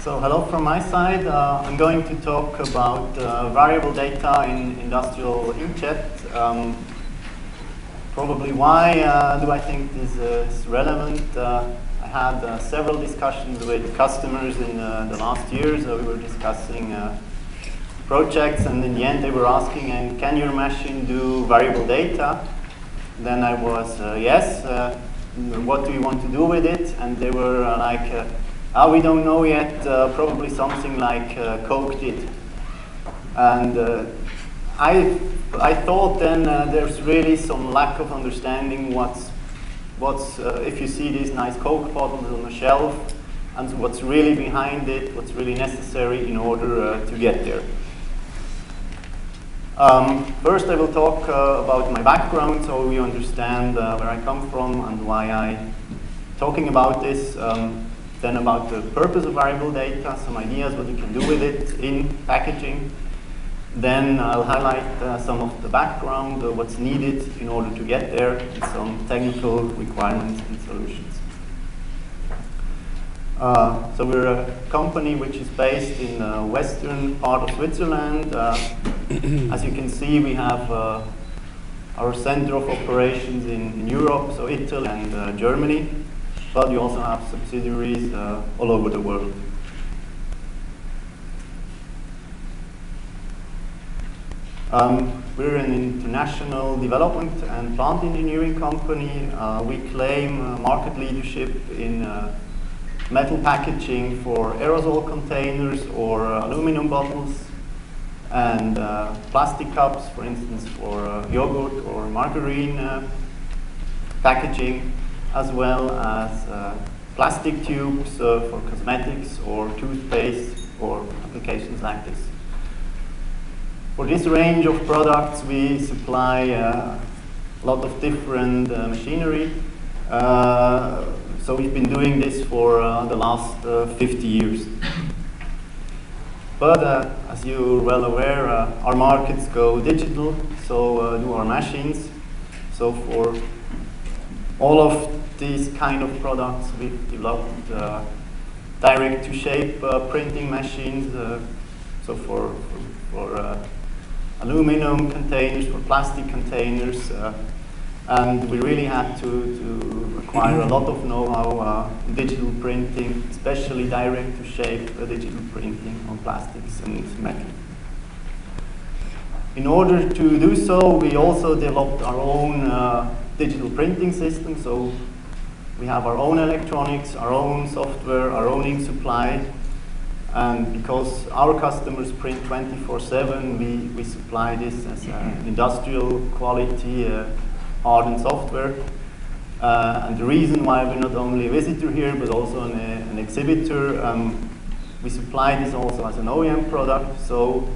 So hello from my side. I'm going to talk about variable data in industrial inkjet. Probably why do I think this is relevant? I had several discussions with customers in the last years. We were discussing projects, and in the end they were asking, and can your machine do variable data? Then I was, yes. What do you want to do with it? And they were like, we don't know yet, probably something like Coke did. And I thought then there's really some lack of understanding what's if you see these nice Coke bottles on the shelf, and what's really behind it, what's really necessary in order to get there. First I will talk about my background, so we understand where I come from and why I'm talking about this. Then about the purpose of variable data, some ideas what you can do with it in packaging. Then I'll highlight some of the background, what's needed in order to get there, and some technical requirements and solutions. So we're a company which is based in the western part of Switzerland. As you can see, we have our center of operations in Europe, so Italy and Germany, but we also have subsidiaries all over the world. We're an international development and plant engineering company. We claim market leadership in metal packaging for aerosol containers or aluminum bottles, and plastic cups, for instance, for yogurt or margarine packaging, as well as plastic tubes for cosmetics or toothpaste or applications like this. For this range of products, we supply a lot of different machinery. So we've been doing this for the last 50 years. But as you're well aware, our markets go digital, so do our machines. So for all of these kind of products, we've developed direct-to-shape printing machines. So for aluminum containers, for plastic containers, and we really had to acquire a lot of know-how in digital printing, especially direct-to-shape digital printing on plastics and metal. In order to do so, we also developed our own digital printing system. So we have our own electronics, our own software, our own ink supply. And because our customers print 24/7, we supply this as industrial quality hard software. And the reason why we're not only a visitor here, but also an exhibitor, we supply this also as an OEM product. So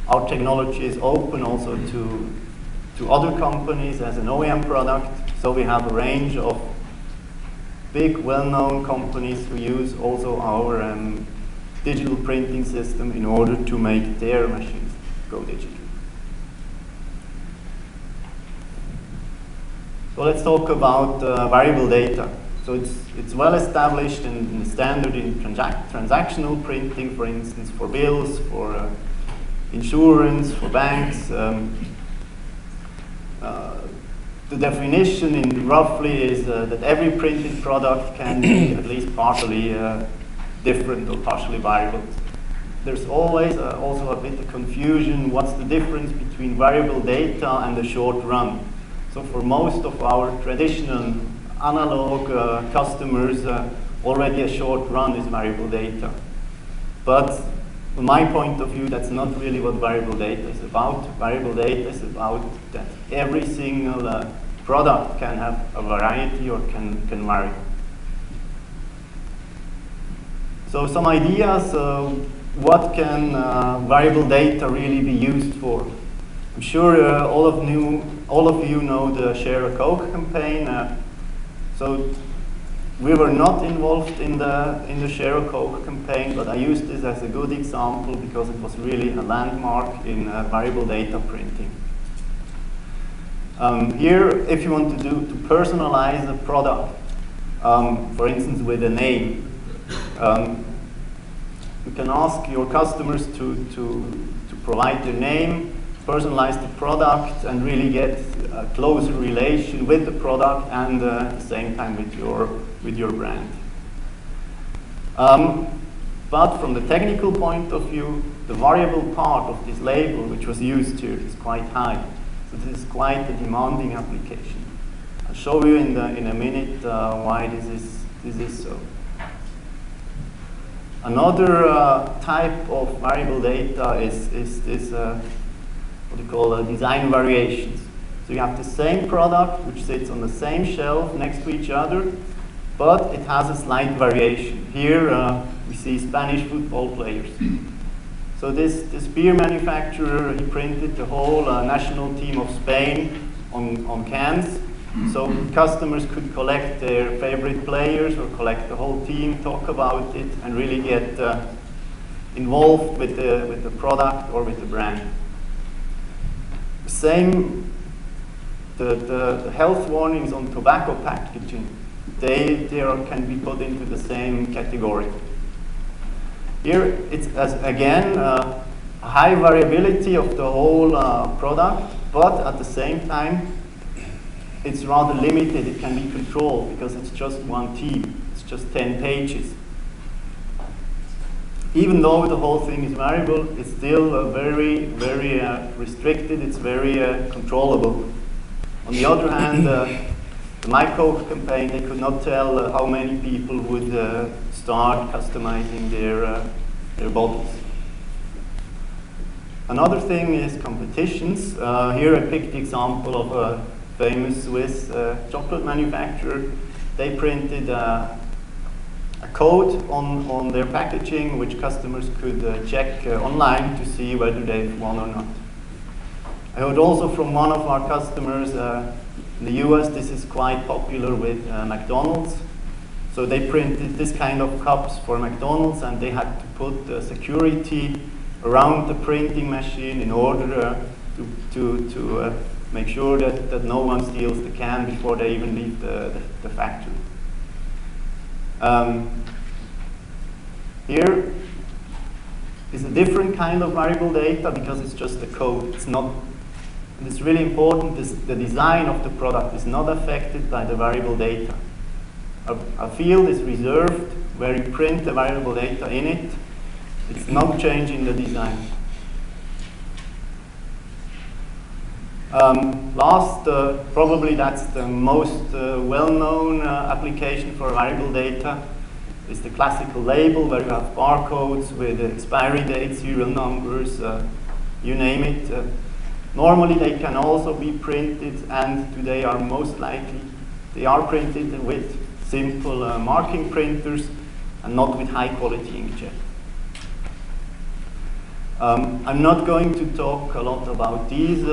our technology is open also to other companies as an OEM product. So we have a range of big, well-known companies who use also our digital printing system in order to make their machines go digital. So let's talk about variable data. So it's well established in the standard in transactional printing, for instance, for bills, for insurance, for banks. The definition in roughly is that every printed product can be at least partially different or partially variable. There's always also a bit of confusion. What's the difference between variable data and the short run? So for most of our traditional analog customers, already a short run is variable data. But from my point of view, that's not really what variable data is about. Variable data is about that every single product can have a variety or can vary. So some ideas, what can variable data really be used for? I'm sure all of you know the Share a Coke campaign. So we were not involved in the Share a Coke campaign, but I used this as a good example because it was really a landmark in variable data printing. Here, if you want to personalize a product, for instance with a name, You can ask your customers to provide their name, personalize the product, and really get a closer relation with the product and at the same time with your brand. But from the technical point of view, the variable part of this label, which was used here, is quite high. So this is quite a demanding application. I'll show you in a minute why this is so. Another type of variable data is this, what we call design variations. So you have the same product which sits on the same shelf next to each other, but it has a slight variation. Here we see Spanish football players. So this beer manufacturer, he printed the whole national team of Spain on cans. So customers could collect their favorite players or collect the whole team, talk about it, and really get involved with the product or with the brand. Same, the health warnings on tobacco packaging, they can be put into the same category. Here it's, again, a high variability of the whole product, but at the same time, it's rather limited. It can be controlled because it's just one team. It's just 10 pages. Even though the whole thing is variable, it's still very, very restricted. It's very controllable. On the other hand, the My Coke campaign, they could not tell how many people would start customizing their bottles. Another thing is competitions. Here I picked the example of a famous Swiss chocolate manufacturer. They printed a code on their packaging which customers could check online to see whether they've won or not. I heard also from one of our customers in the US, this is quite popular with McDonald's. So they printed this kind of cups for McDonald's, and they had to put security around the printing machine in order to make sure that no one steals the can before they even leave the factory. Here is a different kind of variable data because it's just a code. It's not. And it's really important. The design of the product is not affected by the variable data. A field is reserved where you print the variable data in it. It's not changing the design. Last, probably that's the most well-known application for variable data, is the classical label where you have barcodes with expiry dates, serial numbers, you name it. Normally they can also be printed, and today are most likely, they are printed with simple marking printers and not with high quality inkjet. I'm not going to talk a lot about these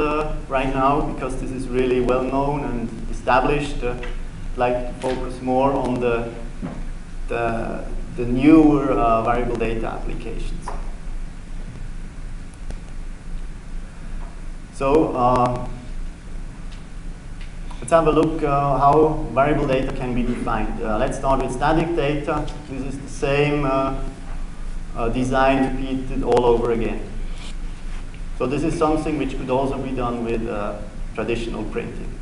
right now because this is really well known and established. I'd like to focus more on the newer variable data applications. So let's have a look how variable data can be defined. Let's start with static data. This is the same design repeated all over again. So this is something which could also be done with traditional printing.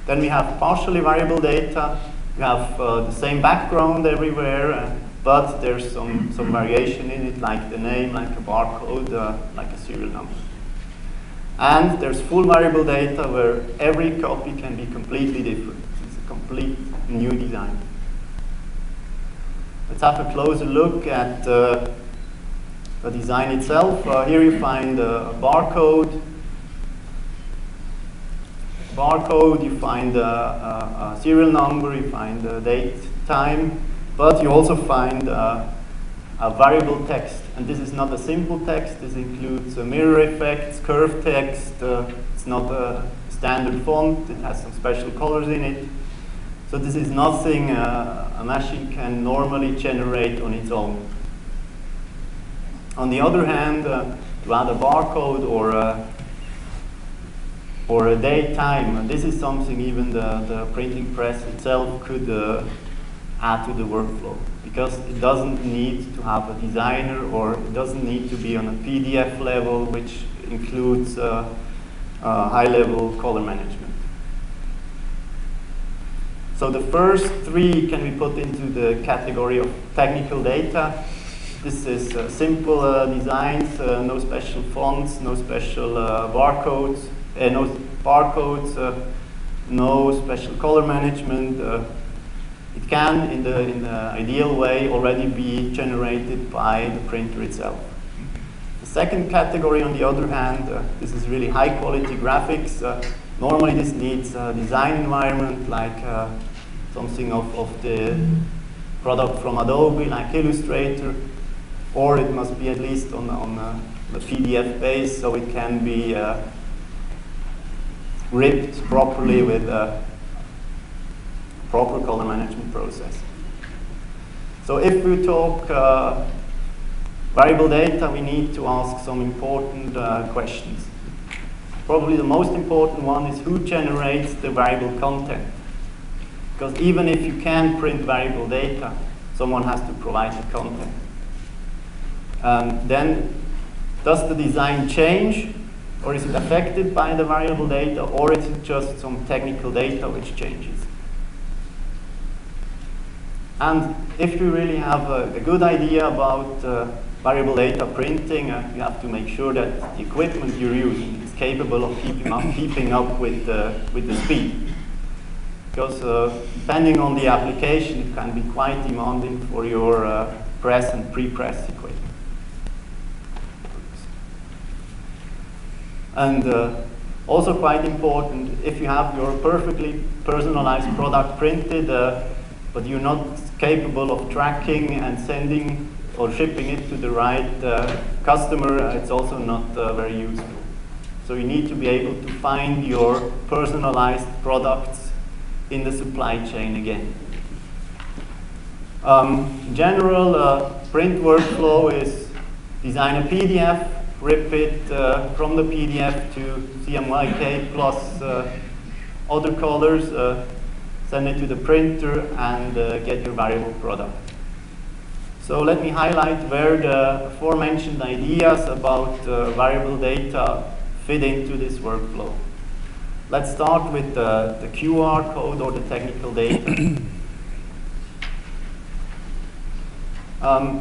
Then we have partially variable data. We have the same background everywhere, but there's some variation in it, like the name, like a barcode, like a serial number. And there's full variable data where every copy can be completely different. It's a complete new design. Let's have a closer look at the design itself. Here you find a barcode. You find a serial number, you find a date, time, but you also find a variable text. And this is not a simple text. This includes mirror effects, curved text. It's not a standard font. It has some special colors in it. So this is nothing a machine can normally generate on its own. On the other hand, to add a barcode or a date, time, this is something even the printing press itself could add to the workflow, because it doesn't need to have a designer, or it doesn't need to be on a PDF level, which includes high-level color management. So the first three can be put into the category of technical data. This is simple designs, no special fonts, no special barcodes, no special color management. It can, in the ideal way, already be generated by the printer itself. The second category, on the other hand, this is really high-quality graphics. Normally this needs a design environment, like something of the product from Adobe, like Illustrator, or it must be at least on the PDF base, so it can be ripped properly with a proper color management process. So if we talk variable data, we need to ask some important questions. Probably the most important one is who generates the variable content. Because even if you can print variable data, someone has to provide the content. Then, does the design change, or is it affected by the variable data, or is it just some technical data which changes? And if you really have a good idea about variable data printing, you have to make sure that the equipment you're using is capable of keeping up with the speed. Because depending on the application, it can be quite demanding for your press and pre-press equipment. And also quite important, if you have your perfectly personalized product printed, but you're not capable of tracking and sending or shipping it to the right customer, it's also not very useful. So you need to be able to find your personalized products in the supply chain again. In general, print workflow is design a PDF, rip it from the PDF to CMYK plus other colors, send it to the printer, and get your variable product. So let me highlight where the aforementioned ideas about variable data fit into this workflow. Let's start with the QR code, or the technical data.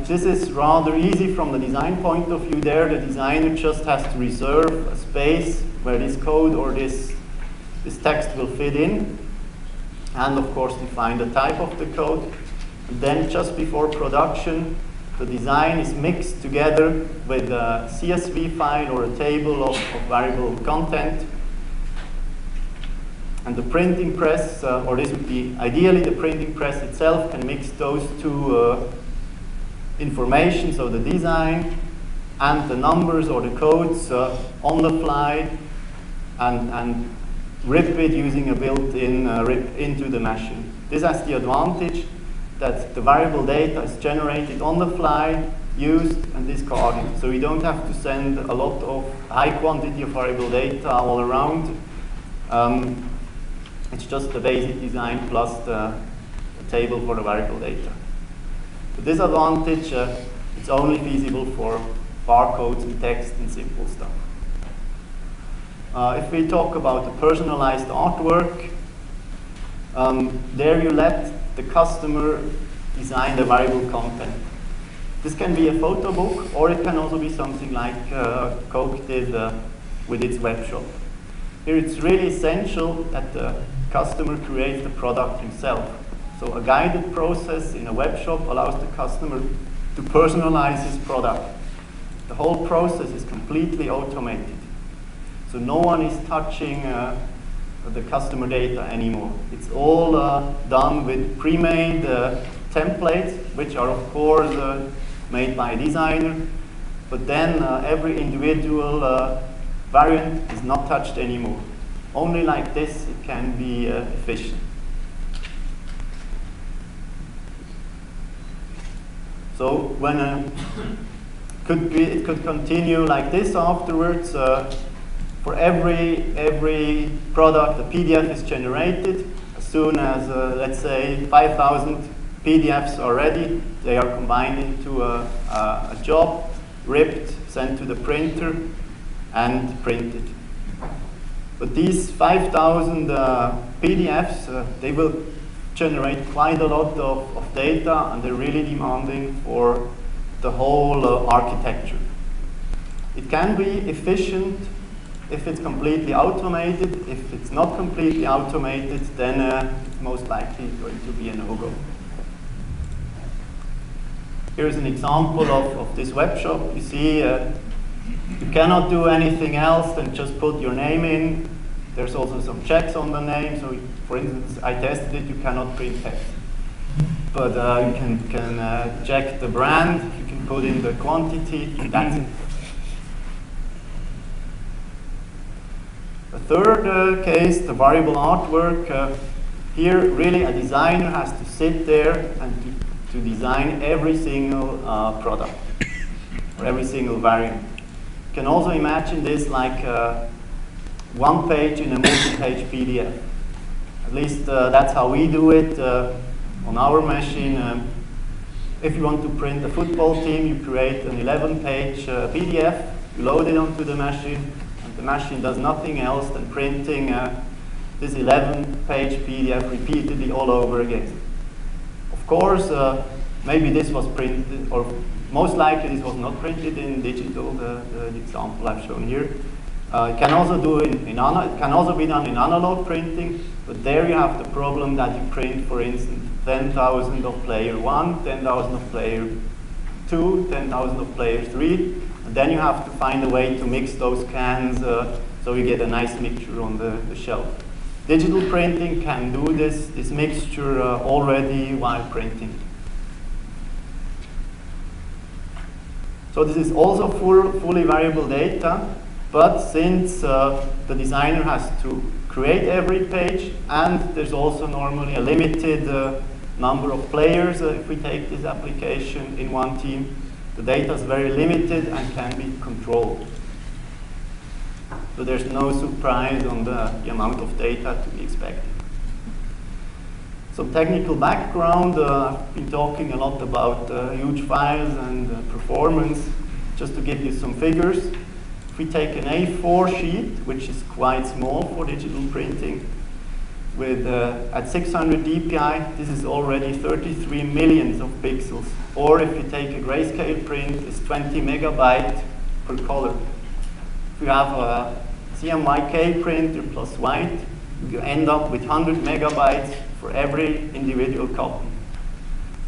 This is rather easy from the design point of view. There, the designer just has to reserve a space where this code or this text will fit in, and of course define the type of the code. And then just before production, the design is mixed together with a CSV file or a table of variable content. And the printing press, or this would be ideally the printing press itself, can mix those two information, so the design and the numbers or the codes on the fly, and rip it using a built-in rip into the machine. This has the advantage that the variable data is generated on the fly, used and discarded. So you don't have to send a lot of high quantity of variable data all around. It's just the basic design plus the table for the variable data. The disadvantage, it's only feasible for barcodes and text and simple stuff. If we talk about the personalized artwork, there you let the customer design the variable content. This can be a photo book, or it can also be something like Coke did with its web shop. Here it's really essential that the customer creates the product himself. So a guided process in a web shop allows the customer to personalize his product. The whole process is completely automated. So no one is touching the customer data anymore. It's all done with pre-made templates, which are of course made by a designer, but then every individual variant is not touched anymore. Only like this it can be efficient. So when it could continue like this afterwards. For every product, a PDF is generated. As soon as, let's say, 5,000 PDFs are ready. They are combined into a job, ripped, sent to the printer, and printed. But these 5,000 PDFs, they will generate quite a lot of data, and they're really demanding for the whole architecture. It can be efficient if it's completely automated. If it's not completely automated, then it's most likely going to be a no-go. Here's an example of this web shop. You see, you cannot do anything else than just put your name in. There's also some checks on the name. So, for instance, I tested it. You cannot print text, but you can check the brand. You can put in the quantity. That's it. The third case, the variable artwork. Here, really, a designer has to sit there and to design every single product or every single variant. You can also imagine this like one page in a multi-page PDF. At least that's how we do it on our machine. If you want to print a football team, you create an 11-page PDF, you load it onto the machine, and the machine does nothing else than printing this 11-page PDF repeatedly all over again. Of course, maybe this was printed, or most likely this was not printed in digital, the example I've shown here. It can also be done in analog printing, but there you have the problem that you print, for instance, 10,000 of player 1, 10,000 of player 2, 10,000 of player 3, and then you have to find a way to mix those cans so you get a nice mixture on the shelf. Digital printing can do this mixture already while printing. So this is also fully variable data, but since the designer has to create every page, and there's also normally a limited number of players if we take this application in one team, the data is very limited and can be controlled. So there's no surprise on the amount of data to be expected. Some technical background. I've been talking a lot about huge files and performance. Just to give you some figures, if we take an A4 sheet, which is quite small for digital printing, with at 600 dpi, this is already 33 millions of pixels. Or if you take a grayscale print, it's 20 megabytes per color. If you have a CMYK printer plus white, you end up with 100 megabytes for every individual copy.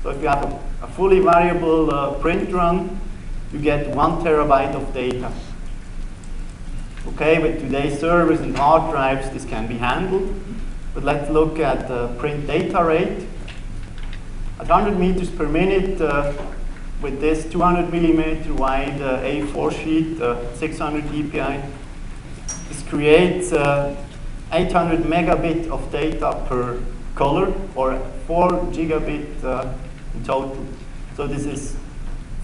So if you have a fully variable print run, you get 1 terabyte of data. Okay, with today's servers and hard drives, this can be handled. But let's look at the print data rate. At 100 meters per minute, with this 200 millimeter wide A4 sheet, 600 dpi, this creates 800 megabit of data per color, or 4 gigabit in total. So this is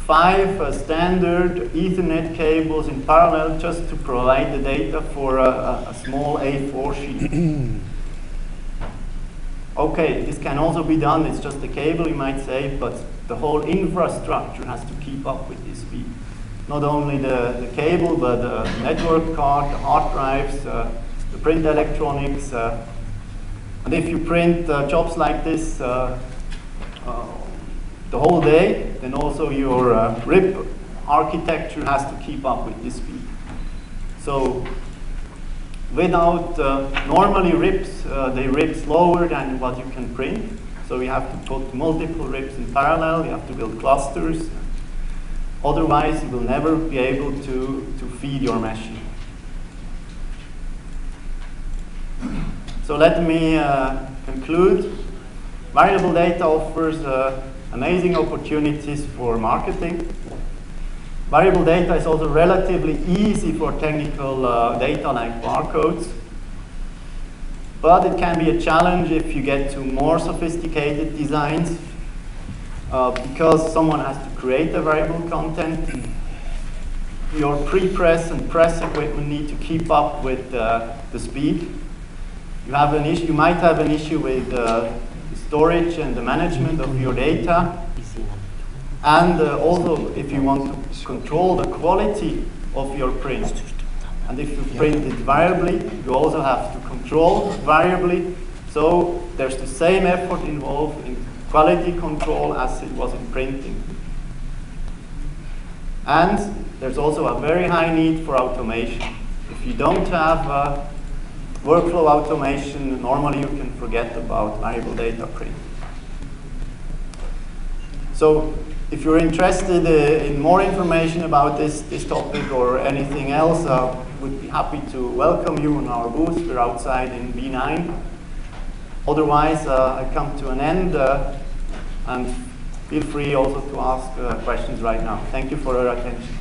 5 standard Ethernet cables in parallel just to provide the data for a small A4 sheet. Okay, this can also be done, it's just a cable you might say, but the whole infrastructure has to keep up with this speed. Not only the cable, but the network card, the hard drives, the print electronics. And if you print jobs like this the whole day, then also your RIP architecture has to keep up with this speed. So without, normally RIPs, they RIP slower than what you can print. So you have to put multiple RIPs in parallel, you have to build clusters. Otherwise, you will never be able to feed your machine. So let me conclude. Variable data offers amazing opportunities for marketing. Variable data is also relatively easy for technical data like barcodes. But it can be a challenge if you get to more sophisticated designs because someone has to create the variable content. Your pre-press and press equipment need to keep up with the speed. You might have an issue with the storage and the management of your data. And also, if you want to control the quality of your print, and if you print it variably, you also have to control variably. So there's the same effort involved in quality control as it was in printing. And there's also a very high need for automation. If you don't have workflow automation, normally you can forget about variable data print. So if you're interested in more information about this topic or anything else, we'd be happy to welcome you on our booth. We're outside in B9. Otherwise, I come to an end, and feel free also to ask questions right now. Thank you for your attention.